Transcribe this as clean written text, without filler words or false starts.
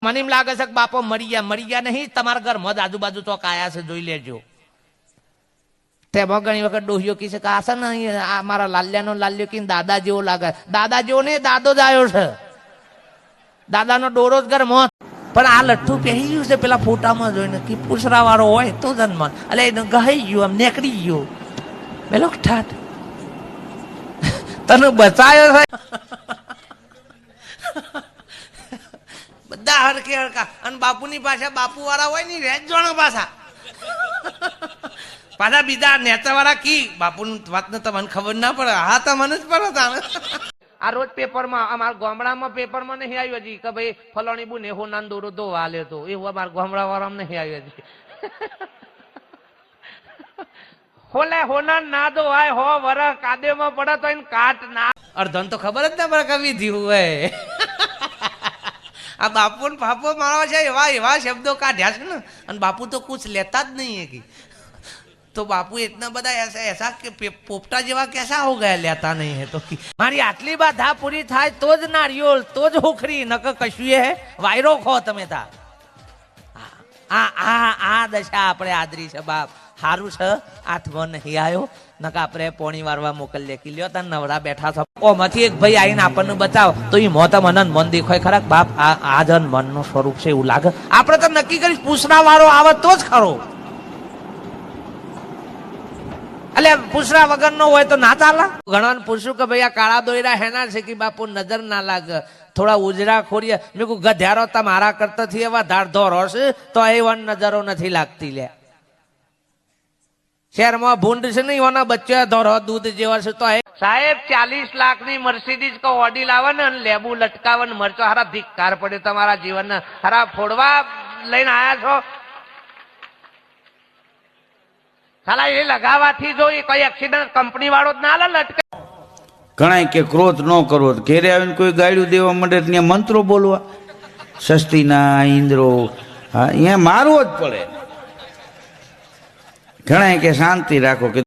મને એમ લાગે છે કે બાપો મરી ગયા નહીં, તમારા ઘરમાં જ આજુબાજુ ચોક આયા છે, જોઈ લેજો. તેમાં ઘણી વખત ડોહીઓ કી છે કે આ છે ને આ મારા લાલ્યાનો લાલ્યો કી દાદા જેવો લાગે. દાદા જેવો નહીં, દાદો જ આવ્યો છે. દાદાનો ડોરો જ ઘરમાં. પણ આ લઠ્ઠું પહેરી ગયું છે પેલા ફોટામાં જોઈને કે પૂછરા વાળો હોય તો જન્મ. એટલે એને ગહાઈ ગયું, આમ નીકળી ગયો પેલો ઠાઠ. તને બચાયો છે. બધા હરખે હરખા. અને બાપુની પાછા બાપુ વાળા હોય ને રેજ જોણો પાછા પાછા બીજા નેતા વાળા કી બાપુની વાત ને તમને ખબર ના પડે. હા તમને જ પડે તાને. આ રોજ પેપરમાં અમારા ગામડામાં પેપરમાં નહીં આવ્યું હજી કે ભાઈ ફલાણી બુ નેહો નાન દોરો ધોવા લે તો એવું અમારા ગામડા વાળા નહીં આવ્યું હજી. હોલે હોના ના દો આય હો વર કાદેમાં પડે તો એને કાટ ના. અડધન તો ખબર જ ના પડે કવિ થયું હોય. આ બાપુ ને બાપુ મારા છે એવા એવા શબ્દો કાઢ્યા છે ને. અને બાપુ તો કુછ લેતા જ નહીં है तो बापू इतना बड़ा ऐसा कि पोपटा जेवा कैसा हो गया लेता नहीं है तो मारी आटली बाधा पूरी થાય તો જ નારિયોલ તો જ હોખરી નક કશું હે વાયરો ખો તમે તા. આ દશા આપણે આદરી છે બાપ. હારું છે આથમાં નહીં આવ્યો નકા આપણે પોણી વારવા મોકલી કી લ્યો તને નવરા બેઠા છો. ઓમાંથી એક ભાઈ આવીને આપણને બચાવ તો એ મોત મન મન દેખાય ખરા બાપ આ જન મનનું સ્વરૂપ છે એવું લાગે. આપણે તો નક્કી કરી પૂછના વાળો આવે તો જ ખરો. એટલે પૂછરા વગર નો હોય તો ના ચાલે. ઘણા પૂછ્યું કે ભાઈ આ કાળા દોયરા હેના છે કે બાપુ નજર ના લાગે થોડા ઉજરા ખોરીએ. મેં કહું ગધ્યારો તમારા કરતા થી એવા ધાર ધોરો છે તો એ નજરો નથી લાગતી લે. શહેરમાં ભૂંડ છે ને એવાના બચ્ચા ધોરો દૂધ જેવા છે તો સાહેબ 40 લાખની મર્સિડીઝ કો ઓડી લાવે ને લેબુ લટકાવે ને મરચો હારા ધિક્કાર પડે તમારા જીવન હારા ફોડવા લઈને આયા છો. સાલા એ લગાવવાથી જો એ કઈ એક્સિડન્ટ કંપની વાળો જ ના લટકે. ઘણા કે ક્રોધ ન કરવો, ઘેરે આવીને કોઈ ગાડ્યું દેવા માંડે ત્યાં મંત્રો બોલવા સસ્તીના ઇન્દ્રો. હા અહીંયા મારવો જ પડે. ઘણા કે શાંતિ રાખો કે